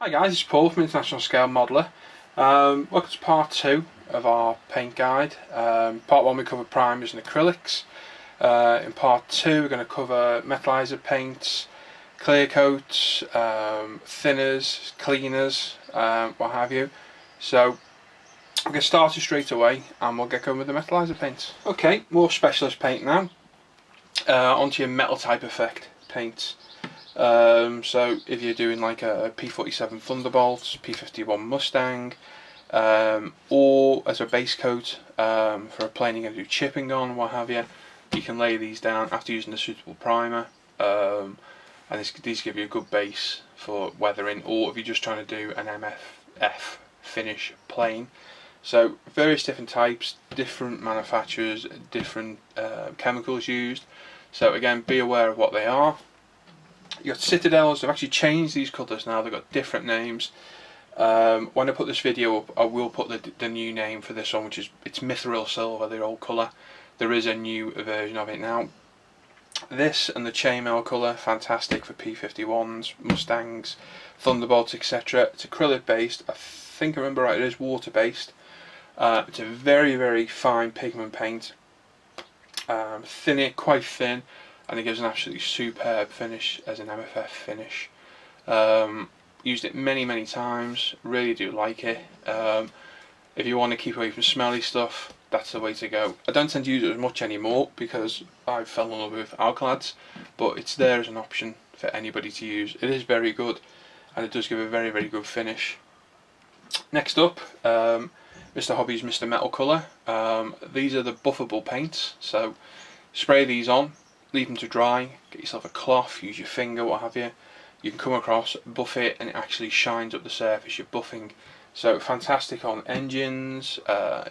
Hi guys, it's Paul from International Scale Modeller. Welcome to part 2 of our paint guide. Part 1 we covered primers and acrylics. In part 2 we're going to cover metalizer paints, clear coats, thinners, cleaners, what have you. So we'll get started straight away and we'll get going with the metalizer paints. Okay, more specialist paint now. Onto your metal type effect paints. So if you're doing like a P47 Thunderbolt, P51 Mustang, or as a base coat for a plane you're going to do chipping on, what have you, you can lay these down after using a suitable primer, and these give you a good base for weathering, or if you're just trying to do an MFF finish plane. So various different types, different manufacturers, different chemicals used, so again be aware of what they are. You've got Citadels. They've actually changed these colours now, they've got different names. When I put this video up I will put the new name for this one, which is it's Mithril Silver, the old colour. There is a new version of it now. This and the chainmail colour, fantastic for P51s, Mustangs, Thunderbolts, etc. It's acrylic based, I think I remember right, it is water based. It's a very fine pigment paint, quite thin, and it gives an absolutely superb finish as an MFF finish. Used it many times, really do like it. If you want to keep away from smelly stuff, that's the way to go. I don't tend to use it as much anymore because I fell in love with alkalids, but it's there as an option for anybody to use. It is very good and it does give a very good finish. Next up, Mr. Hobby's Mr. Metal Colour. These are the buffable paints, so spray these on, leave them to dry, get yourself a cloth, use your finger, what have you. You can come across, buff it, and it actually shines up the surface you're buffing. So fantastic on engines,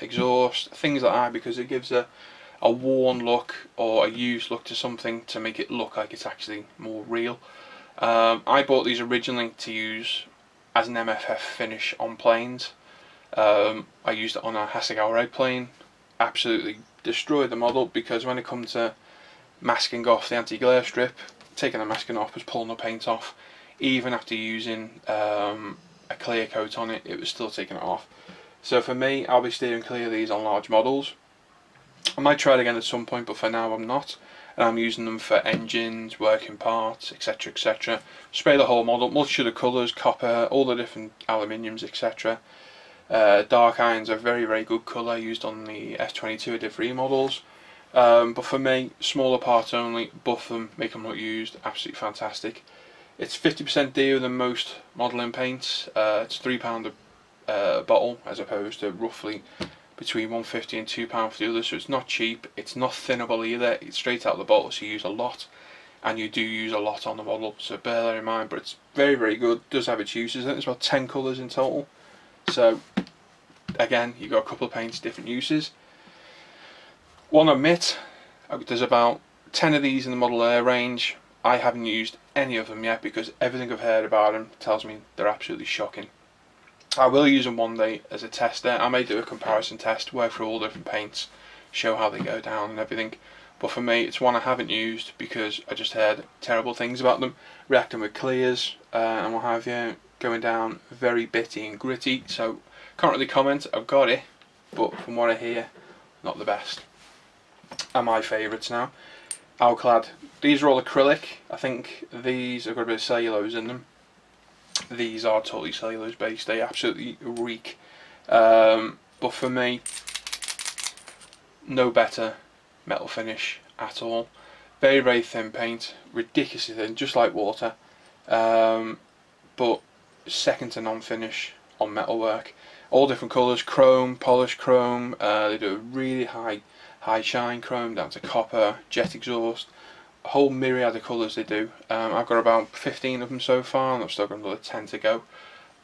exhaust, things like that, because it gives a worn look or a used look to something to make it look like it's actually more real. I bought these originally to use as an MFF finish on planes. I used it on a Hasegawa Red plane, absolutely destroyed the model, because when it comes to masking off the anti-glare strip, taking the masking off was pulling the paint off. Even after using a clear coat on it, it was still taking it off. So for me, I'll be steering clear of these on large models. I might try it again at some point, but for now I'm not, and I'm using them for engines, working parts, etc. Spray the whole model, multitude of colours, copper, all the different aluminiums, etc. Dark iron's a very good colour, used on the F22 I did 3 models. But for me, smaller parts only, buff them, make them look used, absolutely fantastic. It's 50% dearer than most modelling paints. It's £3 a bottle, as opposed to roughly between £1.50 and £2 for the others, so it's not cheap. It's not thinnable either, it's straight out of the bottle, so you use a lot, and you do use a lot on the model, so bear that in mind. But it's very good, does have its uses. I think there's about 10 colours in total, so again, you've got a couple of paints, different uses. One admit, there's about 10 of these in the Model Air range. I haven't used any of them yet because everything I've heard about them tells me they're absolutely shocking. I will use them one day as a tester. I may do a comparison test, work through all different paints, show how they go down and everything. But for me, it's one I haven't used because I just heard terrible things about them, reacting with clears and what have you, going down very bitty and gritty. So can't really comment. I've got it, but from what I hear, not the best. Are my favourites now. Alclad. These are all acrylic. I think these have got a bit of cellulose in them. These are totally cellulose based. They absolutely reek. But for me, no better metal finish at all. Very thin paint, ridiculously thin, just like water. But second to none finish on metalwork. All different colours, chrome, polished chrome. They do a really high shine chrome down to copper, jet exhaust, a whole myriad of colours they do. I've got about 15 of them so far, and I've still got another 10 to go.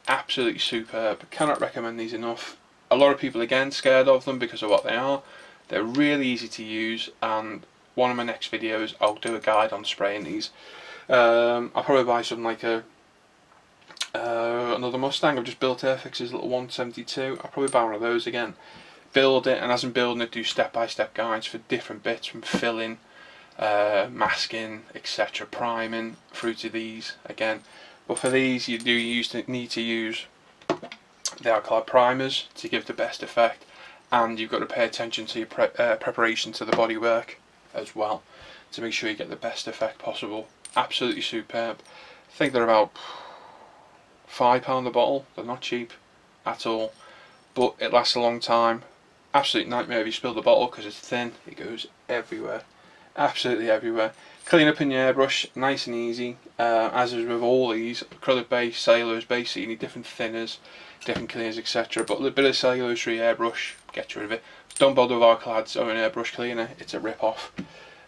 Absolutely superb, cannot recommend these enough. A lot of people again scared of them because of what they are. They're really easy to use, and one of my next videos I'll do a guide on spraying these. I'll probably buy something like another Mustang. I've just built Airfix's little 172. I'll probably buy one of those again, build it, and as I'm building it, do step-by-step guides for different bits, from filling, masking, etc., priming, through to these. Again, but for these you do need to use the alkali primers to give the best effect, and you've got to pay attention to your preparation to the bodywork as well to make sure you get the best effect possible. Absolutely superb. I think they're about £5 a bottle. They're not cheap at all, but it lasts a long time. Absolute nightmare if you spill the bottle because it's thin. It goes everywhere, absolutely everywhere. Clean up in your airbrush, nice and easy, as is with all these. Acrylic base, cellulose base, so you need different thinners, different cleaners, etc. But a little bit of cellulose for your airbrush, get rid of it. Don't bother with Arclads or an airbrush cleaner, it's a rip-off.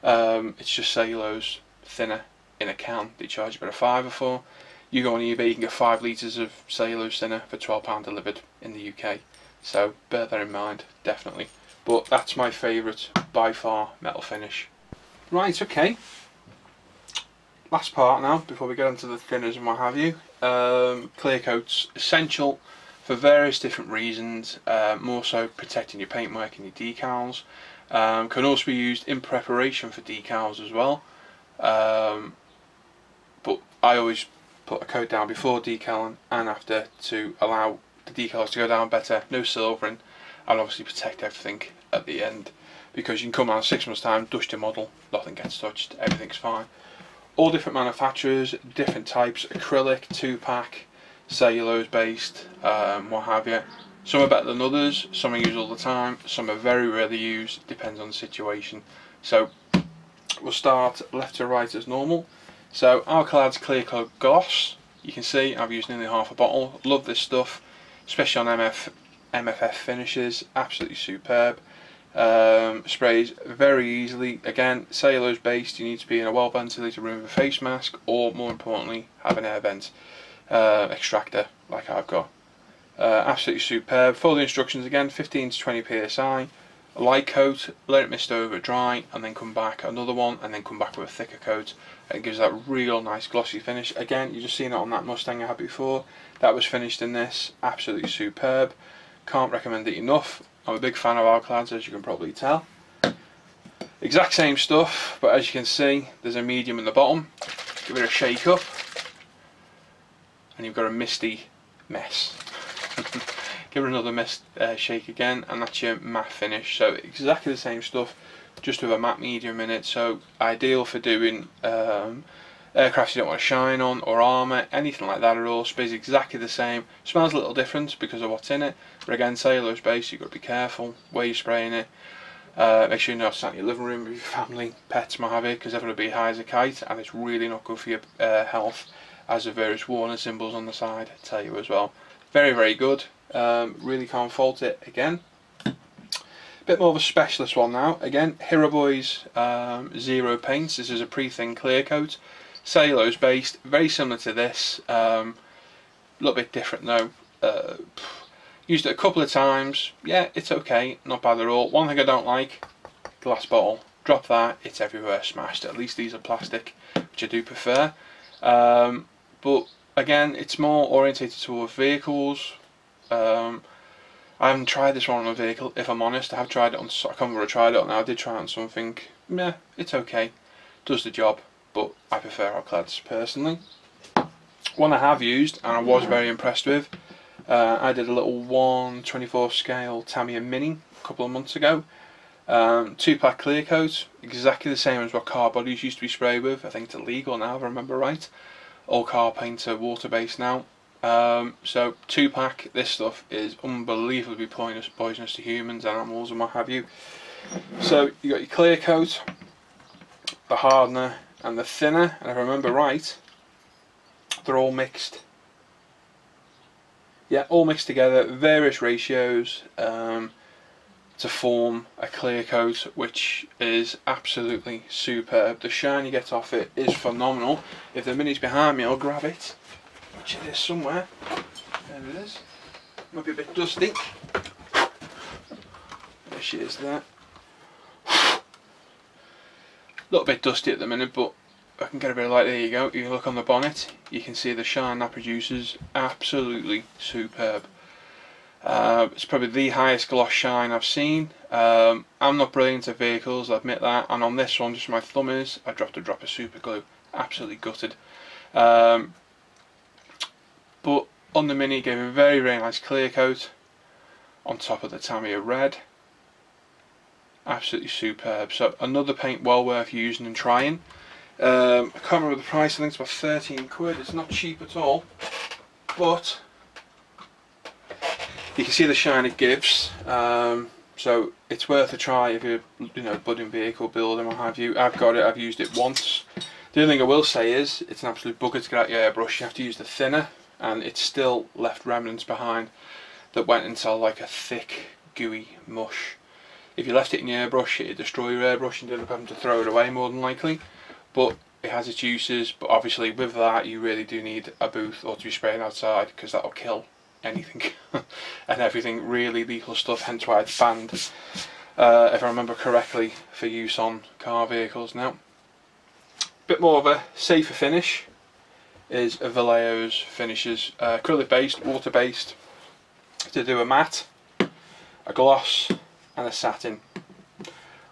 It's just cellulose thinner in a can. They charge about £5 for. You go on eBay, you can get 5 litres of cellulose thinner for £12 delivered in the UK. So bear that in mind, definitely. But that's my favourite by far metal finish. Right, okay. Last part now, before we get onto the thinners and what have you. Clear coats, essential for various different reasons, more so protecting your paintwork and your decals. Can also be used in preparation for decals as well. But I always put a coat down before decaling and after to allow the decals to go down better, no silvering, and obviously protect everything at the end, because you can come out 6 months time, dust your model, nothing gets touched, everything's fine. All different manufacturers, different types, acrylic, 2-pack, cellulose based, what have you. Some are better than others, some are used all the time, some are very rarely used, depends on the situation. So we'll start left to right as normal. So Alclad's Clear Coat Gloss, you can see I've used nearly half a bottle. Love this stuff, especially on MFF finishes, absolutely superb. Sprays very easily. Again, cellulose based, you need to be in a well ventilated room with a face mask, or more importantly have an air vent extractor like I've got. Absolutely superb. Follow the instructions again, 15 to 20 psi. A light coat, let it mist over, dry, and then come back another one, and then come back with a thicker coat, and it gives that real nice glossy finish. Again, you've just seen it on that Mustang I had before. That was finished in this, absolutely superb. Can't recommend it enough. I'm a big fan of Alclads, as you can probably tell. Exact same stuff, but as you can see, there's a medium in the bottom. Give it a shake up, and you've got a misty mess. Give it another shake again, and that's your matte finish. So exactly the same stuff, just with a matte medium in it. So ideal for doing aircraft you don't want to shine on, or armour, anything like that at all. Sprays exactly the same. Smells a little different because of what's in it, but again, cellulose based, you've got to be careful where you're spraying it. Make sure you're not sat in your living room with your family, pets, what have you, because everyone will be high as a kite, and it's really not good for your health, as the various warning symbols on the side tell you as well. Very, very good. Really can't fault it again. Bit more of a specialist one now. Again, Hero Boys Zero Paints. This is a pre-thin clear coat, cellulose based, very similar to this. A little bit different though. Used it a couple of times. Yeah, it's okay, not bad at all. One thing I don't like, glass bottle. Drop that, it's everywhere, smashed. At least these are plastic, which I do prefer. But again, it's more orientated towards vehicles. I haven't tried this one on a vehicle, if I'm honest. I have tried it on, I can't remember where I tried it on now. I did try it on something. Yeah, it's okay, does the job, but I prefer Alclads personally. One I have used and I was very impressed with. I did a little 1/24 scale Tamiya Mini a couple of months ago. 2-pack clear coat, exactly the same as what car bodies used to be sprayed with. I think it's illegal now, if I remember right. All car paints are water based now. So 2-pack, this stuff is unbelievably poisonous to humans, animals and what have you. So you got your clear coat, the hardener and the thinner, and if I remember right, they're all mixed. Yeah, all mixed together, various ratios, to form a clear coat, which is absolutely superb. The shine you get off it is phenomenal. If the Mini's behind me, I'll grab it, which it is somewhere. There it is. Might be a bit dusty. There she is there. A little bit dusty at the minute, but I can get a bit of light. There you go. You look on the bonnet, you can see the shine that produces. Absolutely superb. It's probably the highest gloss shine I've seen. I'm not brilliant at vehicles, I admit that, and on this one, just where my thumb is, I dropped a drop of super glue. Absolutely gutted. but on the Mini it gave a very, very nice clear coat on top of the Tamiya red. Absolutely superb. So another paint well worth using and trying. I can't remember the price, I think it's about 13 quid. It's not cheap at all, but you can see the shine it gives. So it's worth a try if you're, budding vehicle building, what have you. I've got it, I've used it once. The only thing I will say is it's an absolute bugger to get out your airbrush. You have to use the thinner, and it's still left remnants behind that went into like a thick, gooey mush. If you left it in your airbrush, it'd destroy your airbrush and you'd end up having to throw it away more than likely. But it has its uses. But obviously with that, you really do need a booth or to be spraying outside, because that'll kill anything and everything, really lethal stuff. Hence why it's banned, if I remember correctly, for use on car vehicles now. Bit more of a safer finish is a Vallejo's finishes, acrylic based, water based, to do a matte, a gloss and a satin.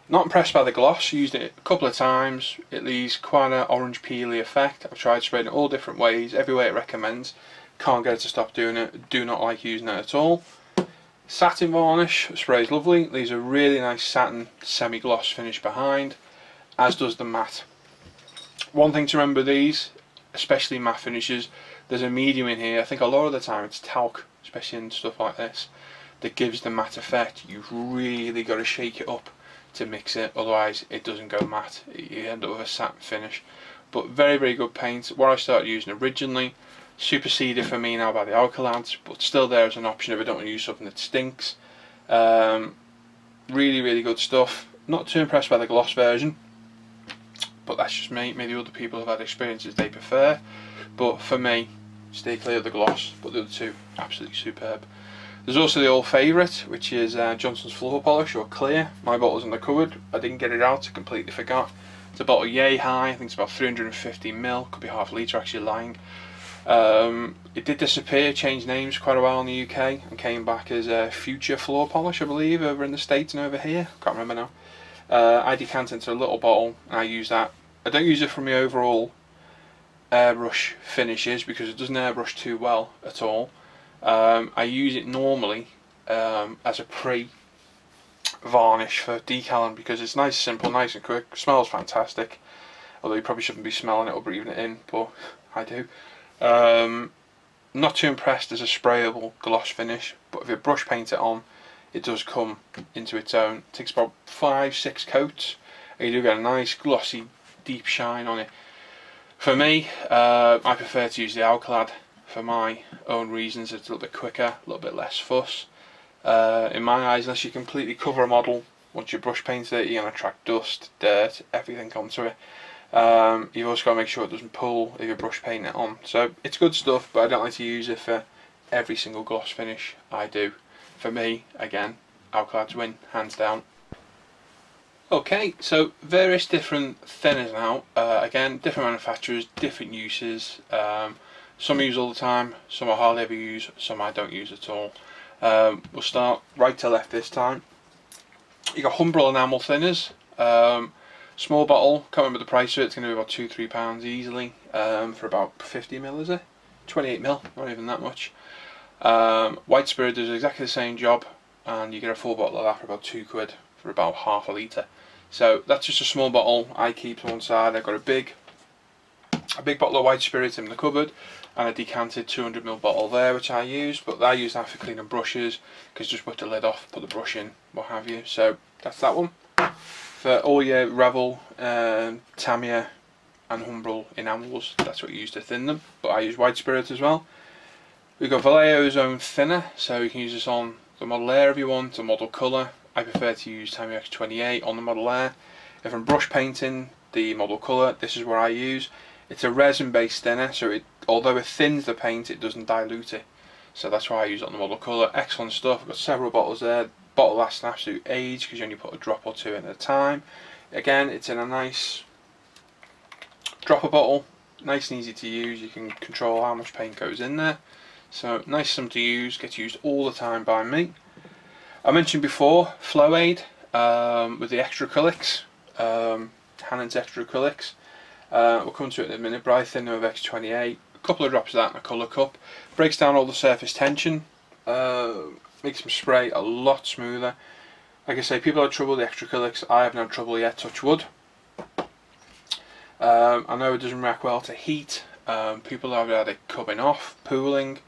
Not impressed by the gloss. Used it a couple of times. It leaves quite an orange peely effect. I've tried spraying it all different ways, every way it recommends. Can't get it to stop doing it. Do not like using it at all. Satin varnish sprays lovely. Leaves a really nice satin semi-gloss finish behind, as does the matte. One thing to remember, these, especially matte finishes, there's a medium in here. I think a lot of the time it's talc, especially in stuff like this, that gives the matte effect. You've really got to shake it up to mix it, otherwise it doesn't go matte. You end up with a satin finish. But very, very good paint. What I started using originally, superseded for me now by the alkalids, but still there as an option if I don't want to use something that stinks. Really, really good stuff. Not too impressed by the gloss version, but that's just me. Maybe other people have had experiences they prefer, but for me, stay clear of the gloss. But the other two, absolutely superb. There's also the old favourite, which is Johnson's floor polish, or clear. My bottle's in the cupboard. I didn't get it out, I completely forgot. It's a bottle yay high, I think it's about 350ml, could be half a litre actually, lying. It did disappear, changed names quite a while in the UK, and came back as Future Floor Polish, I believe, over in the States and over here. Can't remember now. I decant into a little bottle and I use that. I don't use it for my overall airbrush finishes because it doesn't airbrush too well at all. I use it normally as a pre-varnish for decaling because it's nice, simple, nice and quick. Smells fantastic, although you probably shouldn't be smelling it or breathing it in, but I do. Not too impressed as a sprayable gloss finish, but if you brush paint it on, it does come into its own. It takes about 5-6 coats and you do get a nice glossy deep shine on it. For me, I prefer to use the alkalad for my own reasons. It's a little bit quicker, a little bit less fuss. In my eyes, unless you completely cover a model, once you brush paint it, you're going to attract dust, dirt, everything onto it. You've also got to make sure it doesn't pull if you brush paint it on. So it's good stuff, but I don't like to use it for every single gloss finish I do. For me, again, alkalids win, hands down. Okay, so various different thinners now. Again, different manufacturers, different uses. Some I use all the time, some I hardly ever use, some I don't use at all. We'll start right to left this time. You got Humbrol enamel thinners. Small bottle, can't remember the price of it, it's going to be about £2-3 easily, for about 50ml, is it? 28ml, not even that much. White spirit does exactly the same job, and you get a full bottle of that for about £2 for about half a litre. So that's just a small bottle I keep to one side. I've got a big bottle of white spirit in the cupboard, and a decanted 200ml bottle there which I use, but I use that for cleaning brushes, because just put the lid off, put the brush in, what have you. So that's that one. For all your Revel, Tamiya and Humbrol enamels, that's what you use to thin them, but I use white spirit as well. We've got Vallejo's own thinner, so you can use this on the Model Air if you want, a model colour. I prefer to use Tamiya X28 on the Model Air. If I'm brush painting the model colour, this is what I use. It's a resin based thinner, so although it thins the paint, it doesn't dilute it. So that's why I use it on the model colour. Excellent stuff. I've got several bottles there. Bottle lasts an absolute age because you only put a drop or two in at a time. Again, it's in a nice dropper bottle, nice and easy to use. You can control how much paint goes in there. So nice, simple to use, gets used all the time by me. I mentioned before Flow Aid with the extra acrylics, Hannon's extra acrylics. We'll come to it in a minute, but I thin them with X28. a couple of drops of that in a colour cup. Breaks down all the surface tension, makes them spray a lot smoother. Like I say, people have trouble with the extra acrylics. I haven't had trouble yet, touch wood. I know it doesn't react well to heat. People have had it coming off, pooling.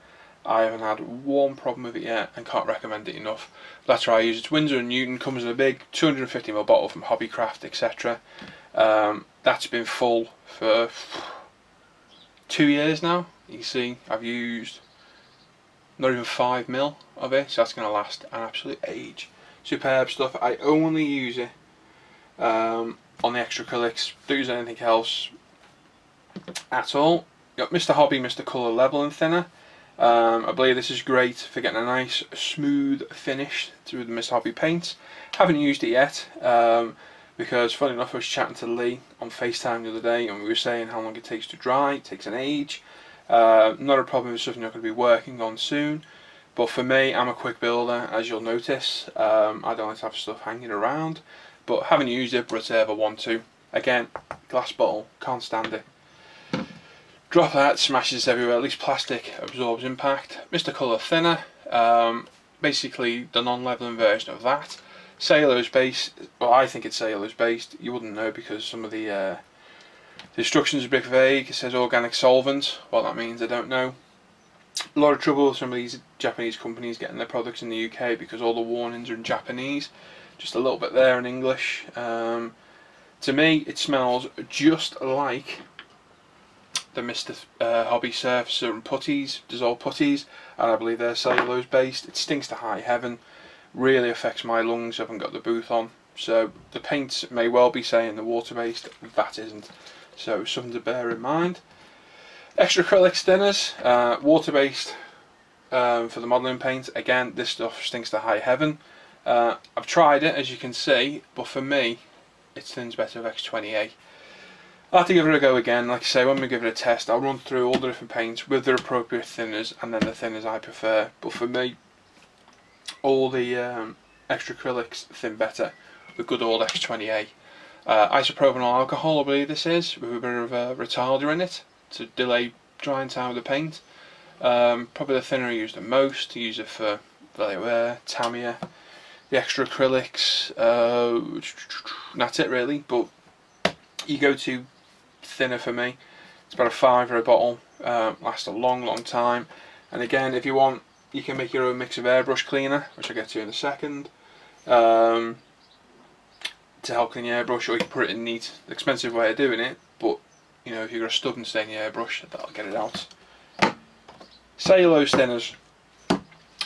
I haven't had one problem with it yet and can't recommend it enough. That's why I use it. It's Winsor & Newton, comes in a big 250ml bottle from Hobbycraft, etc. That's been full for 2 years now. You can see I've used not even 5ml of it, so that's going to last an absolute age. Superb stuff. I only use it on the extra acrylics, don't use anything else at all. Got Mr. Hobby, Mr. Colour Leveling Thinner. I believe this is great for getting a nice smooth finish through the Mr. Hobby paints. Haven't used it yet because funny enough I was chatting to Lee on FaceTime the other day and we were saying how long it takes to dry. It takes an age. Not a problem, it's something I'm going to be working on soon. But for me, I'm a quick builder, as you'll notice. I don't like to have stuff hanging around, but haven't used it, but if I ever want to. Again, glass bottle, can't stand it. Drop that, smashes everywhere, at least plastic absorbs impact. Mr. Colour Thinner, basically the non-leveling version of that. Cellulose based, well I think it's cellulose based, you wouldn't know because some of the instructions are a bit vague. It says organic solvent, what that means I don't know. A lot of trouble with some of these Japanese companies getting their products in the UK because all the warnings are in Japanese, just a little bit there in English. To me it smells just like the Mr. Hobby Surfacer and putties, dissolved putties, and I believe they're cellulose based. It stinks to high heaven, really affects my lungs. I haven't got the booth on, so the paints may well be saying the water based, that isn't, so something to bear in mind. Extra acrylics thinners, water based for the modelling paint. Again, this stuff stinks to high heaven. I've tried it as you can see, but for me it thins better with X20A. I'll have to give it a go again. Like I say, when we give it a test I'll run through all the different paints with their appropriate thinners and then the thinners I prefer, but for me all the extra acrylics thin better with good old X20A. Isopropanol alcohol I believe this is, with a bit of a retarder in it to delay drying time of the paint. Probably the thinner I use the most. I use it for Vallejo Air, Tamiya, the extra acrylics, that's it really. But you go to thinner for me, it's about a £5 a bottle, lasts a long time, and again if you want you can make your own mix of airbrush cleaner, which I'll get to in a second, to help clean your airbrush, or you can put it in neat. Expensive way of doing it, but you know, if you've got a stub and stain your airbrush, that'll get it out. Cellulose thinners,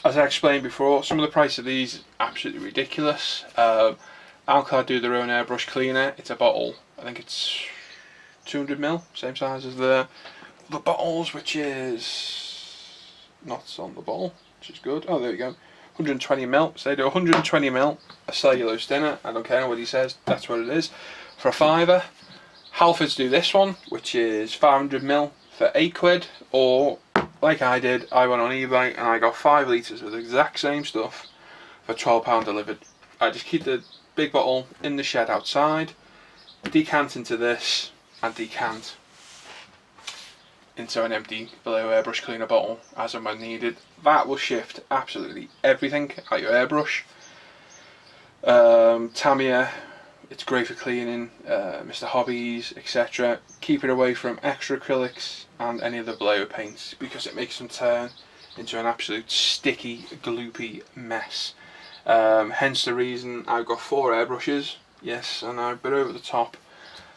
as I explained before, some of the price of these is absolutely ridiculous. Alclad do their own airbrush cleaner. It's a bottle, I think it's 200ml, same size as the bottles, which is not on the bottle, which is good. Oh, there we go, 120ml. So they do 120ml a cellulose thinner. I don't care what he says, that's what it is, for a £5. Halfords do this one, which is 500ml for £8, or like I did, I went on eBay and I got 5 litres of the exact same stuff for £12 delivered. I just keep the big bottle in the shed outside, decant into this, and decant into an empty Vallejo airbrush cleaner bottle as and when needed. That will shift absolutely everything out your airbrush. Tamiya, it's great for cleaning, Mr. Hobbies, etc. Keep it away from extra acrylics and any of the Vallejo paints because it makes them turn into an absolute sticky, gloopy mess. Hence the reason I've got 4 airbrushes. Yes, I know, a bit over the top.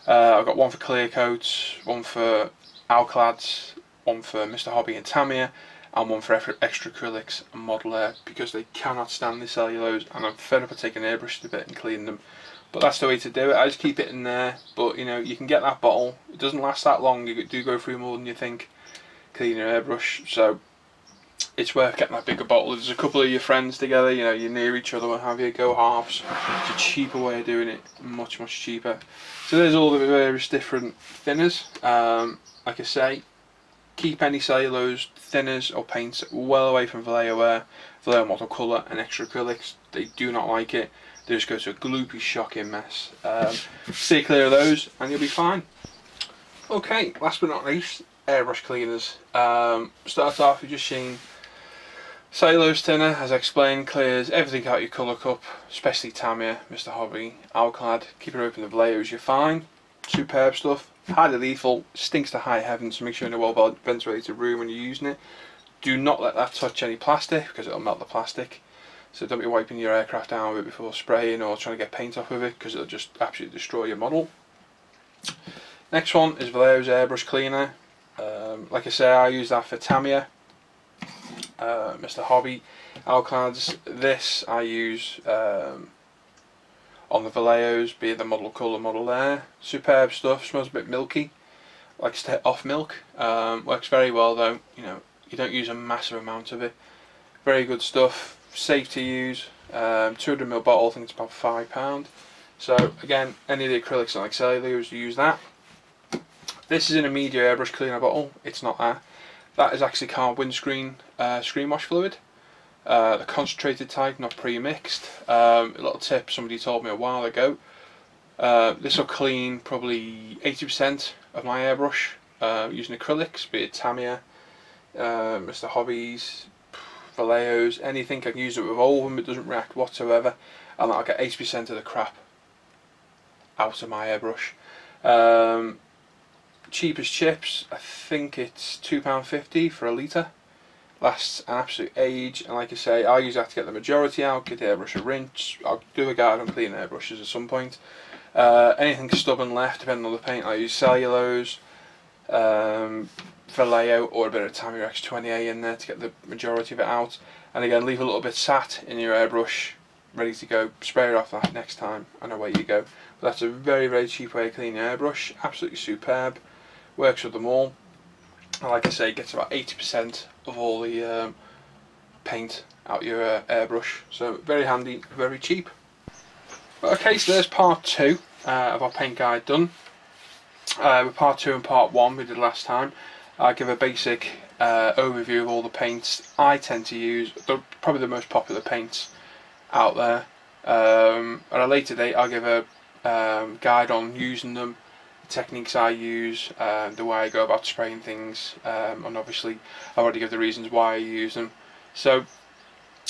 I've got one for clearcoats, one for Alclads, one for Mr. Hobby and Tamiya, and one for extra acrylics and Model Air, because they cannot stand the cellulose and I'm fed up of taking an airbrush to a bit and cleaning them. But that's the way to do it. I just keep it in there, but you know, you can get that bottle, it doesn't last that long, you do go through more than you think cleaning your airbrush, so it's worth getting that bigger bottle. There's a couple of your friends together, you know, you're near each other, what have you, go halves. It's a cheaper way of doing it, much cheaper. So there's all the various different thinners. Like I say, keep any cellulose thinners or paints well away from Vallejo Air, Vallejo Model Colour and extra acrylics. They do not like it. They just go to a gloopy, shocking mess. Stay clear of those and you'll be fine. Okay, last but not least, Airbrush Cleaners. Start off with just seeing cellulose thinner, as I explained, clears everything out your colour cup, especially Tamiya, Mr. Hobby, Alclad. Keep it open the Vallejo's, you're fine. Superb stuff. Highly lethal, stinks to high heaven, so make sure you're in a well ventilated room when you're using it. Do not let that touch any plastic because it'll melt the plastic. So don't be wiping your aircraft down with it before spraying or trying to get paint off with it because it'll just absolutely destroy your model. Next one is Vallejo's Airbrush Cleaner. Like I say, I use that for Tamiya, Mr. Hobby, Alclads. This I use on the Vallejo's, be it the model colour, model there. Superb stuff, smells a bit milky, likes to hit off milk. Works very well though, you know, you don't use a massive amount of it. Very good stuff, safe to use. 200ml bottle, I think it's about £5. So again, any of the acrylics like cellulose, you use that. This is in a media airbrush cleaner bottle, it's not that. That is actually car windscreen screen wash fluid. The concentrated type, not pre-mixed. A little tip somebody told me a while ago. This will clean probably 80% of my airbrush using acrylics, be it Tamiya, Mr. Hobbies, Vallejo's, anything. I can use it with all of them, it doesn't react whatsoever, and I'll get 80% of the crap out of my airbrush. Cheapest chips, I think it's £2.50 for a litre. Lasts an absolute age, and like I say, I use that to get the majority out, give the airbrush a rinse. I'll do a guide on cleaning airbrushes at some point. Anything stubborn left, depending on the paint, I use cellulose, Vallejo, or a bit of Tamiya X20A in there to get the majority of it out. And again, leave a little bit sat in your airbrush, ready to go. Spray it off that next time, and away you go. But that's a very, very cheap way of cleaning your airbrush. Absolutely superb. Works with them all. And like I say, gets about 80% of all the paint out your airbrush. So very handy, very cheap. Okay, so there's part 2 of our paint guide done. With part 2 and part 1 we did last time. I give a basic overview of all the paints I tend to use, probably the most popular paints out there. At a later date I'll give a guide on using them, techniques I use, the way I go about spraying things, and obviously I already give the reasons why I use them. So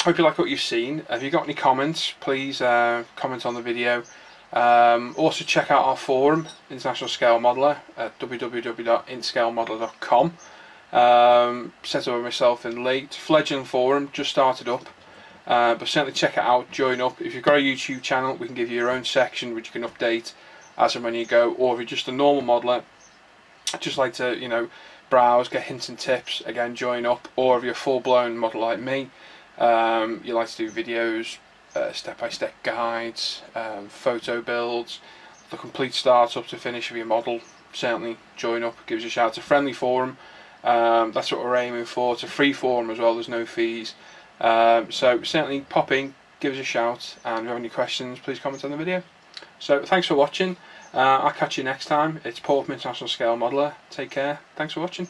hope you like what you've seen. If you got any comments, please comment on the video. Also check out our forum, International Scale Modeller, at www.inscalemodeller.com. Set up with myself in late, fledgling forum, just started up. But certainly check it out, join up. If you've got a YouTube channel, we can give you your own section which you can update as and when you go. Or if you're just a normal modeller, just like to, you know, browse, get hints and tips, again join up. Or if you're a full-blown modeller like me, you like to do videos, step-by-step guides, photo builds, the complete start up to finish of your model, certainly join up, give us a shout. It's a friendly forum, that's what we're aiming for. It's a free forum as well, there's no fees. So certainly pop in, give us a shout, and if you have any questions, please comment on the video. So thanks for watching, I'll catch you next time. It's Paul from International Scale Modeller. Take care, thanks for watching.